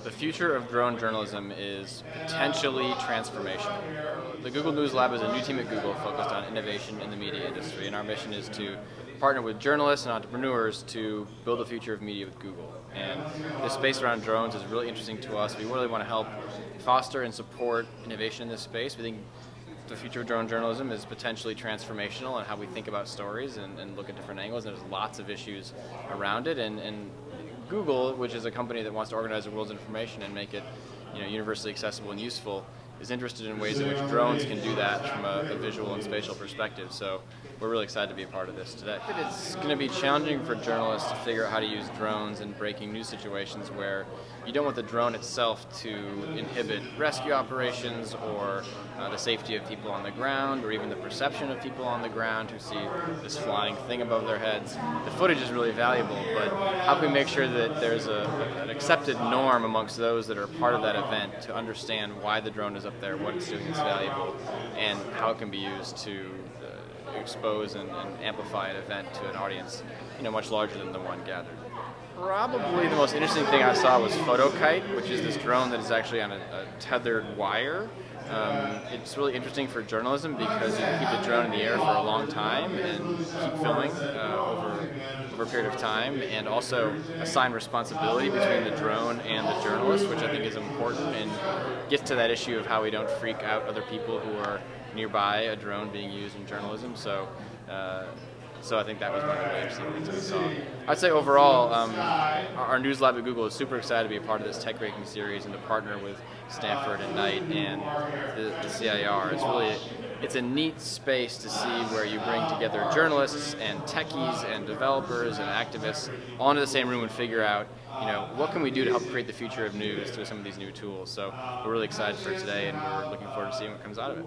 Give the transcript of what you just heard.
The future of drone journalism is potentially transformational. The Google News Lab is a new team at Google focused on innovation in the media industry, and our mission is to partner with journalists and entrepreneurs to build the future of media with Google. And this space around drones is really interesting to us. We really want to help foster and support innovation in this space. We think the future of drone journalism is potentially transformational in how we think about stories and look at different angles, and there's lots of issues around it. And Google, which is a company that wants to organize the world's information and make it universally accessible and useful, is interested in ways in which drones can do that from a visual and spatial perspective. So we're really excited to be a part of this today. It's going to be challenging for journalists to figure out how to use drones in breaking news situations where you don't want the drone itself to inhibit rescue operations or the safety of people on the ground, or even the perception of people on the ground who see this flying thing above their heads. The footage is really valuable, but how can we make sure that there's an accepted norm amongst those that are part of that event to understand why the drone is up there, what it's doing that's valuable, and how it can be used to expose and amplify an event to an audience much larger than the one gathered. Probably the most interesting thing I saw was PhotoKite, which is this drone that is actually on a tethered wire. It's really interesting for journalism because you can keep the drone in the air for a long time and keep filming over a period of time, and also assign responsibility between the drone and the journalist, which I think is important and gets to that issue of how we don't freak out other people who are nearby a drone being used in journalism. So I think that was one of the really interesting things that we saw. I'd say overall, our news lab at Google is super excited to be a part of this TechRaking series and to partner with Stanford and Knight and the CIR. It's a neat space to see where you bring together journalists and techies and developers and activists all into the same room and figure out, what can we do to help create the future of news through some of these new tools. So we're really excited for today, and we're looking forward to seeing what comes out of it.